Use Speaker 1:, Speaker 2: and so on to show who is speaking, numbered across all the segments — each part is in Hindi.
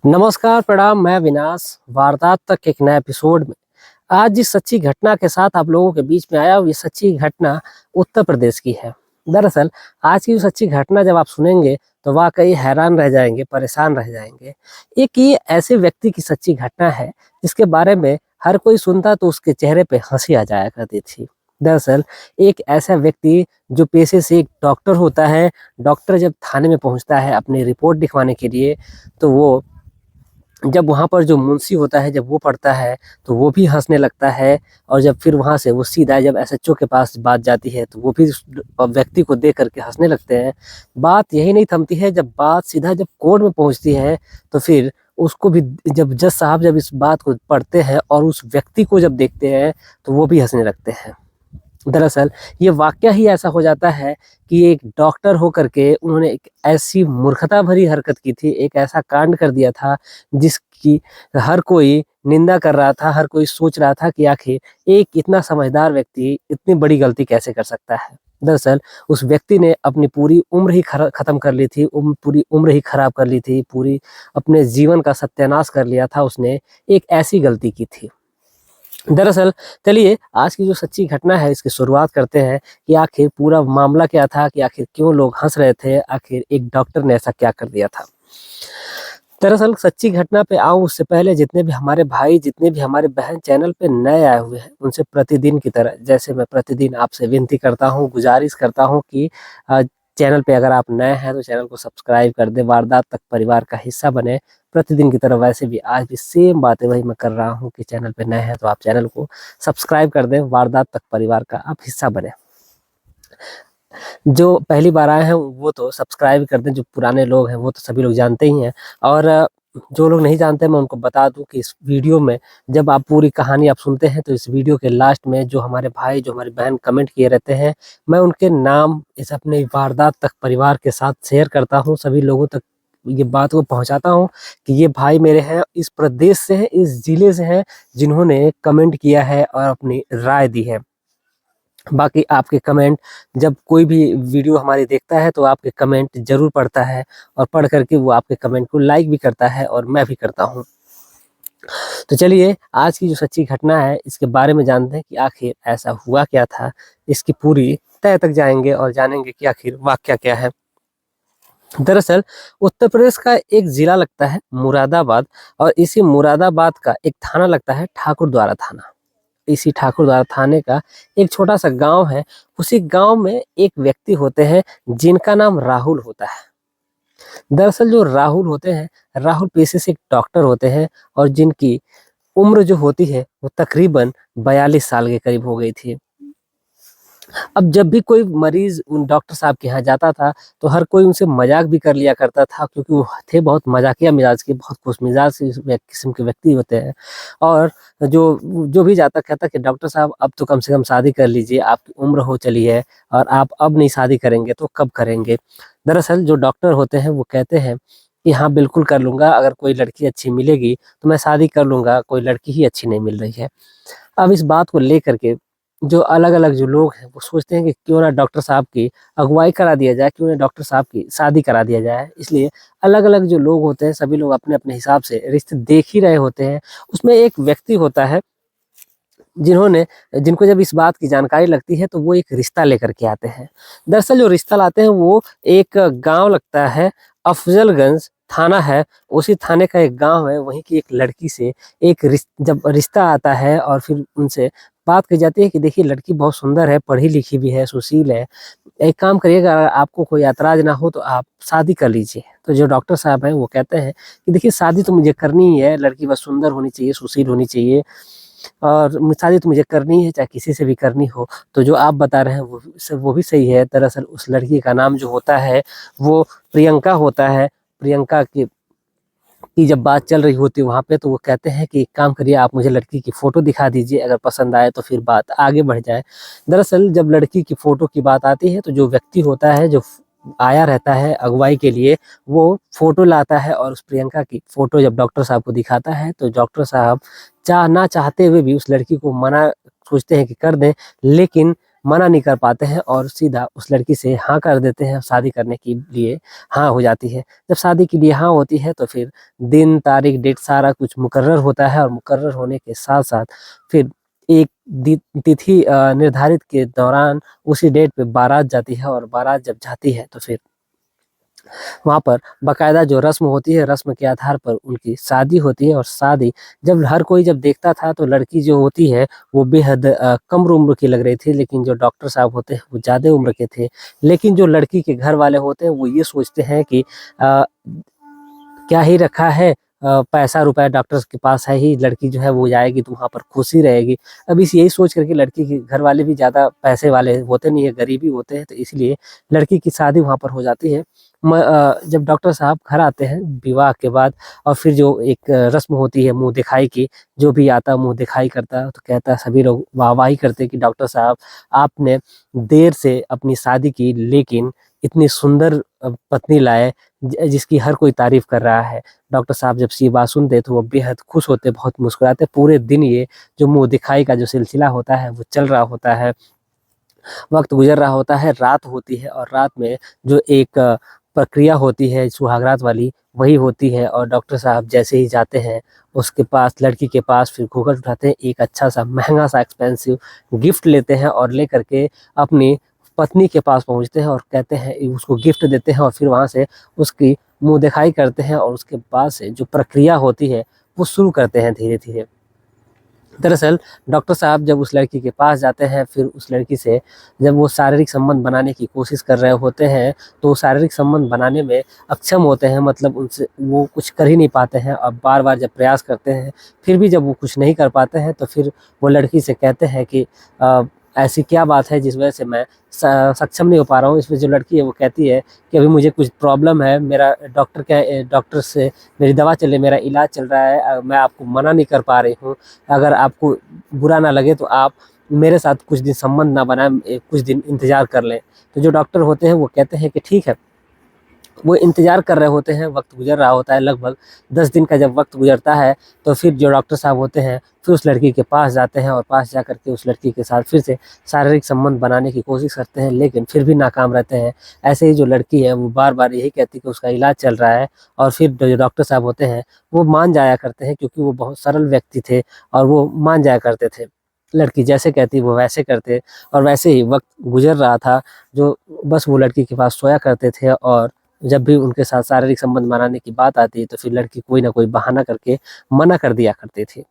Speaker 1: नमस्कार, प्रणाम। मैं विनाश वारदात तक एक नए एपिसोड में आज जिस सच्ची घटना के साथ आप लोगों के बीच में आया हूँ, ये सच्ची घटना उत्तर प्रदेश की है। दरअसल आज की जो सच्ची घटना जब आप सुनेंगे तो वाकई हैरान रह जाएंगे, परेशान रह जाएंगे। एक ये ऐसे व्यक्ति की सच्ची घटना है जिसके बारे में हर कोई सुनता तो उसके चेहरे पे हंसी आ जाया करती थी। दरअसल एक ऐसा व्यक्ति जो पेशे से एक डॉक्टर होता है, डॉक्टर जब थाने में पहुंचता है अपनी रिपोर्ट लिखवाने के लिए, तो वो जब वहाँ पर जो मुंशी होता है, जब वो पढ़ता है तो वो भी हँसने लगता है। और जब फिर वहाँ से वो सीधा जब एसएचओ के पास बात जाती है तो वो भी उस व्यक्ति को देख करके हँसने लगते हैं। बात यही नहीं थमती है, जब बात सीधा जब कोर्ट में पहुँचती है तो फिर उसको भी जब जज साहब जब इस बात को पढ़ते हैं और उस व्यक्ति को जब देखते हैं तो वो भी हँसने लगते हैं। दरअसल ये वाक़या ही ऐसा हो जाता है कि एक डॉक्टर होकर के उन्होंने एक ऐसी मूर्खता भरी हरकत की थी, एक ऐसा कांड कर दिया था जिसकी हर कोई निंदा कर रहा था, हर कोई सोच रहा था कि आखिर एक इतना समझदार व्यक्ति इतनी बड़ी गलती कैसे कर सकता है। दरअसल उस व्यक्ति ने अपनी पूरी उम्र ही खत्म कर ली थी, पूरी उम्र ही खराब कर ली थी, पूरी अपने जीवन का सत्यानाश कर लिया था उसने, एक ऐसी गलती की थी। दरअसल चलिए आज की जो सच्ची घटना है इसकी शुरुआत करते हैं कि आखिर पूरा मामला क्या था, कि आखिर क्यों लोग हंस रहे थे, आखिर एक डॉक्टर ने ऐसा क्या कर दिया था। दरअसल सच्ची घटना पे आऊं उससे पहले जितने भी हमारे भाई, जितने भी हमारे बहन चैनल पे नए आए हुए हैं उनसे प्रतिदिन की तरह जैसे मैं प्रतिदिन आपसे विनती करता हूं, गुजारिश करता हूं कि चैनल पे अगर आप नए हैं तो चैनल को सब्सक्राइब कर दें, वारदात तक परिवार का हिस्सा बने। प्रतिदिन की तरह वैसे भी आज भी सेम बातें वही मैं कर रहा हूँ कि चैनल पे नए हैं तो आप चैनल को सब्सक्राइब कर दें, वारदात तक परिवार का आप हिस्सा बने। जो पहली बार आए हैं वो तो सब्सक्राइब कर दें, जो पुराने लोग हैं वो तो सभी लोग जानते ही हैं। और जो लोग नहीं जानते मैं उनको बता दूं कि इस वीडियो में जब आप पूरी कहानी आप सुनते हैं तो इस वीडियो के लास्ट में जो हमारे भाई, जो हमारी बहन कमेंट किए रहते हैं, मैं उनके नाम इस अपने वारदात तक परिवार के साथ शेयर करता हूँ, सभी लोगों तक ये बात को पहुंचाता हूँ कि ये भाई मेरे हैं, इस प्रदेश से हैं, इस जिले से हैं, जिन्होंने कमेंट किया है और अपनी राय दी है। बाकी आपके कमेंट, जब कोई भी वीडियो हमारी देखता है तो आपके कमेंट ज़रूर पढ़ता है और पढ़ कर के वो आपके कमेंट को लाइक भी करता है और मैं भी करता हूँ। तो चलिए आज की जो सच्ची घटना है इसके बारे में जानते हैं कि आखिर ऐसा हुआ क्या था। इसकी पूरी तह तक जाएँगे और जानेंगे कि आखिर वाक़या क्या है। दरअसल उत्तर प्रदेश का एक ज़िला लगता है मुरादाबाद, और इसी मुरादाबाद का एक थाना लगता है ठाकुरद्वारा थाना। इसी ठाकुरद्वारा थाने का एक छोटा-सा गाँव है। उसी गाँव में एक व्यक्ति होते हैं जिनका नाम राहुल होता है। दरअसल जो राहुल होते हैं, राहुल पेशे से एक डॉक्टर होते हैं और जिनकी उम्र जो होती है वो तकरीबन 42 साल के करीब हो गई थी। अब जब भी कोई मरीज़ उन डॉक्टर साहब के यहाँ जाता था, तो हर कोई उनसे मज़ाक भी कर लिया करता था, क्योंकि वो थे बहुत मज़ाकिया मिजाज के, बहुत खुशमिजाज किस्म के व्यक्ति होते हैं। और जो जो भी जाता कहता कि डॉक्टर साहब अब तो कम से कम शादी कर लीजिए, आपकी उम्र हो चली है और आप अब नहीं शादी करेंगे तो कब करेंगे? दरअसल जो डॉक्टर होते हैं वो कहते हैं कि हाँ, बिल्कुल कर लूँगा, अगर कोई लड़की अच्छी मिलेगी तो मैं शादी कर लूँगा, कोई लड़की ही अच्छी नहीं मिल रही है। अब इस बात को लेकर के जो अलग-अलग जो लोग हैं वो सोचते हैं कि क्यों ना डॉक्टर साहब की अगुवाई करा दिया जाए, क्यों ना डॉक्टर साहब की शादी करा दिया जाए। इसलिए अलग-अलग जो लोग होते हैं सभी लोग अपने-अपने हिसाब से रिश्ते देख ही रहे होते हैं। उसमें एक व्यक्ति होता है जिन्होंने जिनको जब इस बात की जानकारी लगती है तो वो एक रिश्ता लेकर के आते हैं। दरअसल जो रिश्ता लाते हैं वो एक गाँव लगता है, अफ़ज़लगंज थाना है, उसी थाने का एक गाँव है, वहीं की एक लड़की से एक जब रिश्ता आता है और फिर उनसे बात की जाती है कि देखिए लड़की बहुत सुंदर है, पढ़ी-लिखी भी है, सुशील है। एक काम करिएगा, अगर आपको कोई ऐतराज़ ना हो तो आप शादी कर लीजिए। तो जो डॉक्टर साहब हैं वो कहते हैं कि देखिए शादी तो मुझे करनी ही है, लड़की बस सुंदर होनी चाहिए, सुशील होनी चाहिए और शादी तो मुझे करनी है, चाहे किसी से भी करनी हो। तो जो आप बता रहे हैं वो भी सही है। दरअसल उस लड़की का नाम जो होता है वो प्रियंका होता है। प्रियंका की जब बात चल रही होती है वहाँ पे, तो वो कहते हैं कि एक काम करिए, आप मुझे लड़की की फ़ोटो दिखा दीजिए, अगर पसंद आए तो फिर बात आगे बढ़ जाए। दरअसल जब लड़की की फ़ोटो की बात आती है तो जो व्यक्ति होता है, जो आया रहता है अगुवाई के लिए, वो फ़ोटो लाता है और उस प्रियंका की फ़ोटो जब डॉक्टर साहब को दिखाता है तो डॉक्टर साहब ना चाहते हुए भी उस लड़की को मना सोचते हैं कि कर दें, लेकिन मना नहीं कर पाते हैं और सीधा उस लड़की से हाँ कर देते हैं, शादी करने के लिए हाँ हो जाती है। जब शादी के लिए हाँ होती है तो फिर दिन तारीख डेट सारा कुछ मुकर्रर होता है, और मुकर्रर होने के साथ साथ फिर एक तिथि निर्धारित के दौरान उसी डेट पे बारात जाती है, और बारात जब जाती है तो फिर वहाँ पर बाकायदा जो रस्म होती है, रस्म के आधार पर उनकी शादी होती है। और शादी जब हर कोई जब देखता था तो लड़की जो होती है वो बेहद कम उम्र की लग रही थी, लेकिन जो डॉक्टर साहब होते हैं वो ज़्यादा उम्र के थे। लेकिन जो लड़की के घर वाले होते हैं वो ये सोचते हैं कि क्या ही रखा है, पैसा रुपया डॉक्टर के पास है ही, लड़की जो है वो जाएगी तो वहाँ पर खुशी रहेगी। अब इस यही सोच करके लड़की के घर वाले भी ज़्यादा पैसे वाले होते नहीं है, गरीबी होते हैं, तो इसलिए लड़की की शादी वहाँ पर हो जाती है। जब डॉक्टर साहब घर आते हैं विवाह के बाद, और फिर जो एक रस्म होती है मुंह दिखाई की, जो भी आता मुंह दिखाई करता है तो कहता है, सभी लोग वाहवाही करते हैं कि डॉक्टर साहब आपने देर से अपनी शादी की, लेकिन इतनी सुंदर पत्नी लाए जिसकी हर कोई तारीफ कर रहा है। डॉक्टर साहब जब ये बात सुनते तो वो बेहद खुश होते, बहुत मुस्कुराते। पूरे दिन ये जो मुंह दिखाई का जो सिलसिला होता है वो चल रहा होता है, वक्त गुजर रहा होता है, रात होती है, और रात में जो एक प्रक्रिया होती है सुहागरात वाली वही होती है। और डॉक्टर साहब जैसे ही जाते हैं उसके पास, लड़की के पास, फिर घूंघट उठाते हैं, एक अच्छा सा महंगा सा एक्सपेंसिव गिफ्ट लेते हैं और लेकर के अपनी पत्नी के पास पहुंचते हैं और कहते हैं, उसको गिफ्ट देते हैं, और फिर वहां से उसकी मुंह दिखाई करते हैं, और उसके बाद से जो प्रक्रिया होती है वो शुरू करते हैं धीरे धीरे। दरअसल डॉक्टर साहब जब उस लड़की के पास जाते हैं, फिर उस लड़की से जब वो शारीरिक संबंध बनाने की कोशिश कर रहे होते हैं, तो शारीरिक संबंध बनाने में अक्षम होते हैं, मतलब उनसे वो कुछ कर ही नहीं पाते हैं। अब बार बार जब प्रयास करते हैं फिर भी जब वो कुछ नहीं कर पाते हैं, तो फिर वो लड़की से कहते हैं कि ऐसी क्या बात है जिस वजह से मैं सक्षम नहीं हो पा रहा हूँ। इसमें जो लड़की है वो कहती है कि अभी मुझे कुछ प्रॉब्लम है, मेरा डॉक्टर से मेरी दवा चल रही, मेरा इलाज चल रहा है, मैं आपको मना नहीं कर पा रही हूँ। अगर आपको बुरा ना लगे तो आप मेरे साथ कुछ दिन संबंध ना बनाएं, कुछ दिन इंतजार कर लें। तो जो डॉक्टर होते हैं वो कहते हैं कि ठीक है। वो इंतजार कर रहे होते हैं, वक्त गुजर रहा होता है, लगभग 10 दिन का जब वक्त गुजरता है तो फिर जो डॉक्टर साहब होते हैं फिर उस लड़की के पास जाते हैं, और पास जा करके उस लड़की के साथ फिर से शारीरिक संबंध बनाने की कोशिश करते हैं, लेकिन फिर भी नाकाम रहते हैं। ऐसे ही जो लड़की है वो बार बार यही कहती है कि उसका इलाज चल रहा है, और फिर जो डॉक्टर साहब होते हैं वो मान जाया करते हैं, क्योंकि वो बहुत सरल व्यक्ति थे और वो मान जाया करते थे। लड़की जैसे कहती वो वैसे करते, और वैसे ही वक्त गुजर रहा था, जो बस वो लड़की के पास सोया करते थे, और जब भी उनके साथ शारीरिक संबंध बनाने की बात आती तो फिर लड़की कोई ना कोई बहाना करके मना कर दिया करती थी।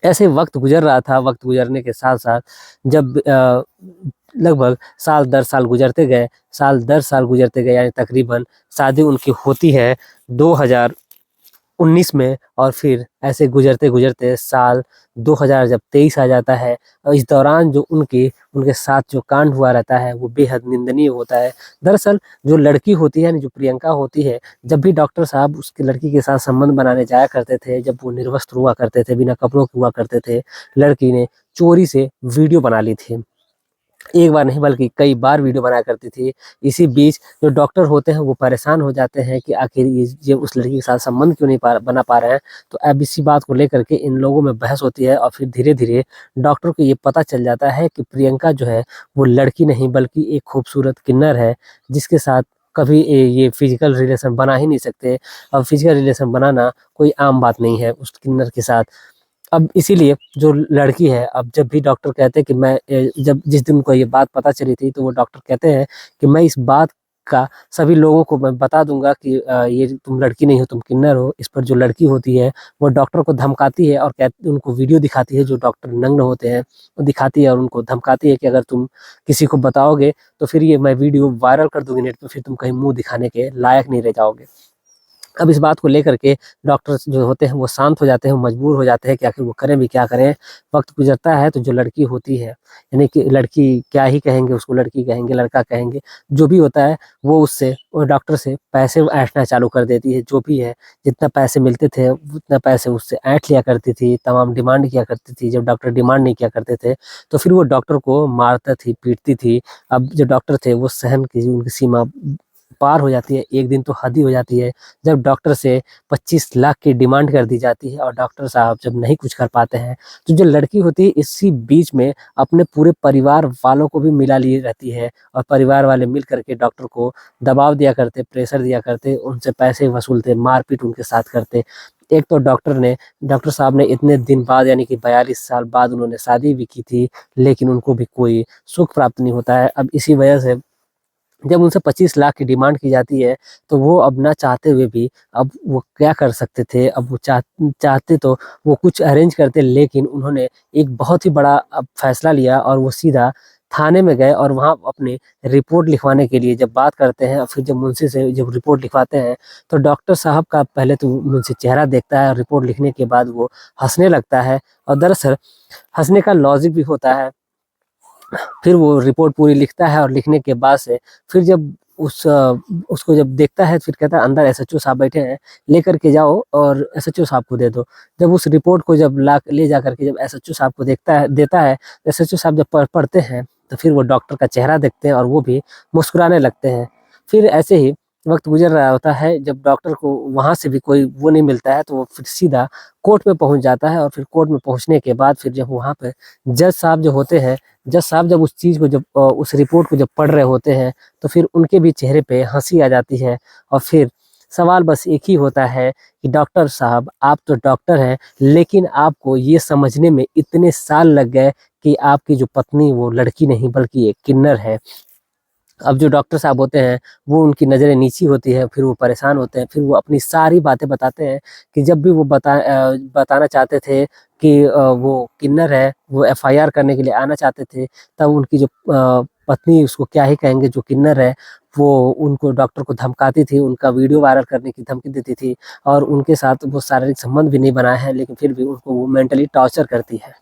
Speaker 1: ऐसे वक्त गुजर रहा था, वक्त गुजरने के साथ साथ जब लगभग साल दर साल गुजरते गए, साल दर साल गुजरते गए, यानी तकरीबन शादी उनकी होती है 2019 में, और फिर ऐसे गुजरते गुजरते साल 2000 जब 23 आ जाता है, और इस दौरान जो उनके साथ जो कांड हुआ रहता है वो बेहद निंदनीय होता है। दरअसल जो लड़की होती है, यानी जो प्रियंका होती है, जब भी डॉक्टर साहब उसकी लड़की के साथ संबंध बनाने जाया करते थे, जब वो निर्वस्त्र हुआ करते थे, बिना कपड़ों के हुआ करते थे, लड़की ने चोरी से वीडियो बना ली थी। एक बार नहीं बल्कि कई बार वीडियो बनाया करती थी। इसी बीच जो डॉक्टर होते हैं वो परेशान हो जाते हैं कि आखिर ये उस लड़की के साथ संबंध क्यों नहीं बना पा रहे हैं। तो अब इसी बात को लेकर के इन लोगों में बहस होती है, और फिर धीरे धीरे डॉक्टर को ये पता चल जाता है कि प्रियंका जो है वो लड़की नहीं बल्कि एक खूबसूरत किन्नर है, जिसके साथ कभी ये फिजिकल रिलेशन बना ही नहीं सकते। अब फिजिकल रिलेशन बनाना कोई आम बात नहीं है उस किन्नर के साथ। अब इसीलिए जो लड़की है, अब जब भी डॉक्टर कहते हैं कि मैं जब जिस दिन उनको ये बात पता चली थी तो वो डॉक्टर कहते हैं कि मैं इस बात का सभी लोगों को मैं बता दूंगा कि ये तुम लड़की नहीं हो, तुम किन्नर हो। इस पर जो लड़की होती है वो डॉक्टर को धमकाती है, और कहती उनको वीडियो दिखाती है, जो डॉक्टर नग्न होते हैं वो दिखाती है, और उनको धमकाती है कि अगर तुम किसी को बताओगे तो फिर ये मैं वीडियो वायरल कर दूंगी नेट पे, फिर तुम कहीं मुंह दिखाने के लायक नहीं रह जाओगे। अब इस बात को लेकर के डॉक्टर जो होते हैं वो शांत हो जाते हैं, वो मजबूर हो जाते हैं कि आखिर वो करें भी क्या करें। वक्त गुजरता है तो जो लड़की होती है, यानी कि लड़की क्या ही कहेंगे उसको, लड़की कहेंगे लड़का कहेंगे, जो भी होता है वो डॉक्टर से पैसे ऐंठना चालू कर देती है। जो भी है, जितना पैसे मिलते थे उतना पैसे उससे ऐंठ लिया करती थी, तमाम डिमांड किया करती थी। जब डॉक्टर डिमांड नहीं किया करते थे तो फिर वो डॉक्टर को मारता थी, पीटती थी। अब जो डॉक्टर थे वो सहन की उनकी सीमा पार हो जाती है, एक दिन तो हद ही हो जाती है जब डॉक्टर से 25 लाख की डिमांड कर दी जाती है और डॉक्टर साहब जब नहीं कुछ कर पाते हैं तो जो लड़की होती है इसी बीच में अपने पूरे परिवार वालों को भी मिला लिए रहती है और परिवार वाले मिल करके डॉक्टर को दबाव दिया करते, प्रेशर दिया करते, उनसे पैसे वसूलते, मारपीट उनके साथ करते। एक तो डॉक्टर साहब ने इतने दिन बाद यानी कि 42 साल बाद उन्होंने शादी भी की थी, लेकिन उनको भी कोई सुख प्राप्त नहीं होता है। अब इसी वजह से जब उनसे 25 लाख की डिमांड की जाती है तो वो अब ना चाहते हुए भी अब वो क्या कर सकते थे, अब वो चाहते तो वो कुछ अरेंज करते, लेकिन उन्होंने एक बहुत ही बड़ा अब फैसला लिया और वो सीधा थाने में गए और वहाँ अपनी रिपोर्ट लिखवाने के लिए जब बात करते हैं और फिर जब मुंशी से जब रिपोर्ट लिखवाते हैं तो डॉक्टर साहब का पहले तो मुंशी चेहरा देखता है और रिपोर्ट लिखने के बाद वो हंसने लगता है और दरअसल हंसने का लॉजिक भी होता है। फिर वो रिपोर्ट पूरी लिखता है और लिखने के बाद से फिर जब उसको जब देखता है फिर कहता है अंदर एसएचओ साहब बैठे हैं, लेकर के जाओ और एसएचओ साहब को दे दो। जब उस रिपोर्ट को जब ले जा करके जब एसएचओ साहब को देता है, एसएचओ साहब जब पढ़ते हैं तो फिर वो डॉक्टर का चेहरा देखते हैं और वो भी मुस्कुराने लगते हैं। फिर ऐसे ही वक्त गुजर रहा होता है, जब डॉक्टर को वहां से भी कोई वो नहीं मिलता है तो वो फिर सीधा कोर्ट में पहुंच जाता है और फिर कोर्ट में पहुंचने के बाद फिर जब वहां पे जज साहब जो होते हैं, जज साहब जब उस चीज को जब उस रिपोर्ट को जब पढ़ रहे होते हैं तो फिर उनके भी चेहरे पे हंसी आ जाती है और फिर सवाल बस एक ही होता है कि डॉक्टर साहब आप तो डॉक्टर हैं, लेकिन आपको ये समझने में इतने साल लग गए कि आपकी जो पत्नी वो लड़की नहीं बल्कि एक किन्नर है। अब जो डॉक्टर साहब होते हैं वो उनकी नज़रें नीची होती है, फिर वो परेशान होते हैं, फिर वो अपनी सारी बातें बताते हैं कि जब भी वो बताना चाहते थे कि वो किन्नर है, वो एफआईआर करने के लिए आना चाहते थे, तब उनकी जो पत्नी उसको क्या ही कहेंगे, जो किन्नर है वो उनको डॉक्टर को धमकाती थी, उनका वीडियो वायरल करने की धमकी देती थी और उनके साथ वो शारीरिक संबंध भी नहीं बनाए हैं, लेकिन फिर भी उनको वो मेंटली टॉर्चर करती है।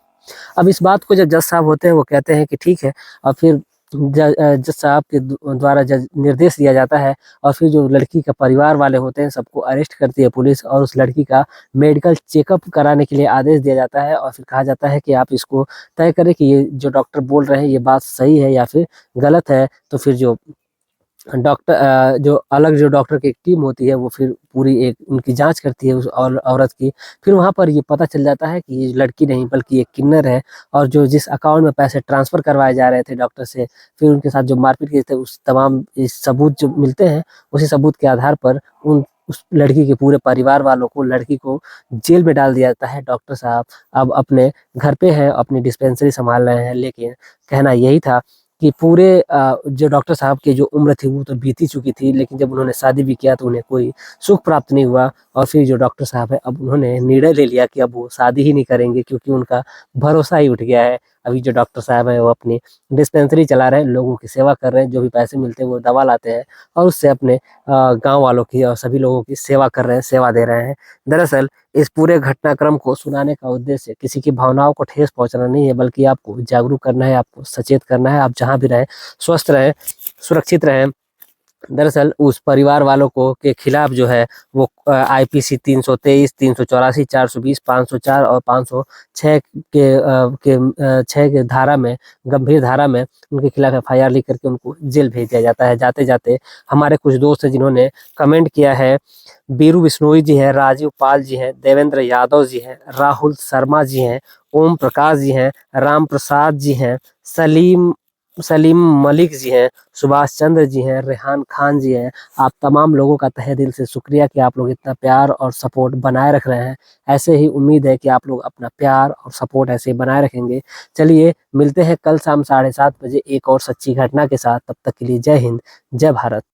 Speaker 1: अब इस बात को जब जज साहब होते हैं वो कहते हैं कि ठीक है, और फिर जज साहब के द्वारा जज निर्देश दिया जाता है और फिर जो लड़की का परिवार वाले होते हैं सबको अरेस्ट करती है पुलिस और उस लड़की का मेडिकल चेकअप कराने के लिए आदेश दिया जाता है और फिर कहा जाता है कि आप इसको तय करें कि ये जो डॉक्टर बोल रहे हैं ये बात सही है या फिर गलत है। तो फिर जो जो अलग जो डॉक्टर की एक टीम होती है वो फिर पूरी एक उनकी जांच करती है उस औरत की। फिर वहां पर ये पता चल जाता है कि ये लड़की नहीं बल्कि एक किन्नर है और जो जिस अकाउंट में पैसे ट्रांसफर करवाए जा रहे थे डॉक्टर से, फिर उनके साथ जो मारपीट की थे उस तमाम इस सबूत जो मिलते हैं उसी सबूत के आधार पर उस लड़की के पूरे परिवार वालों को, लड़की को जेल में डाल दिया जाता है। डॉक्टर साहब अब अपने घर पे हैं, अपनी डिस्पेंसरी संभाल रहे हैं, लेकिन कहना यही था कि पूरे जो डॉक्टर साहब की जो उम्र थी वो तो बीती चुकी थी, लेकिन जब उन्होंने शादी भी किया तो उन्हें कोई सुख प्राप्त नहीं हुआ और फिर जो डॉक्टर साहब है अब उन्होंने निर्णय ले लिया कि अब वो शादी ही नहीं करेंगे क्योंकि उनका भरोसा ही उठ गया है। अभी जो डॉक्टर साहब है वो अपनी डिस्पेंसरी चला रहे हैं, लोगों की सेवा कर रहे हैं, जो भी पैसे मिलते हैं वो दवा लाते हैं और उससे अपने गाँव वालों की और सभी लोगों की सेवा कर रहे हैं, सेवा दे रहे हैं। दरअसल इस पूरे घटनाक्रम को सुनाने का उद्देश्य किसी की भावनाओं को ठेस पहुंचाना नहीं है, बल्कि आपको जागरूक करना है, आपको सचेत करना है। आप जहां भी रहें स्वस्थ रहें, सुरक्षित रहें। दरअसल उस परिवार वालों को के खिलाफ जो है वो आईपीसी 323, 384, 420, 504 और 506 6 के धारा में, गंभीर धारा में उनके खिलाफ एफआईआर लिख करके उनको जेल भेज दिया जाता है। जाते जाते हमारे कुछ दोस्त हैं जिन्होंने कमेंट किया है, बीरू बिश्नोई जी हैं, राजीव पाल जी हैं, देवेंद्र यादव जी हैं, राहुल शर्मा जी हैं, ओम प्रकाश जी हैं, राम प्रसाद जी हैं, सलीम सलीम मलिक जी हैं, सुभाष चंद्र जी हैं, रेहान खान जी हैं। आप तमाम लोगों का तहे दिल से शुक्रिया कि आप लोग इतना प्यार और सपोर्ट बनाए रख रहे हैं। ऐसे ही उम्मीद है कि आप लोग अपना प्यार और सपोर्ट ऐसे ही बनाए रखेंगे। चलिए मिलते हैं कल शाम 7:30 बजे एक और सच्ची घटना के साथ। तब तक के लिए जय हिंद, जय भारत।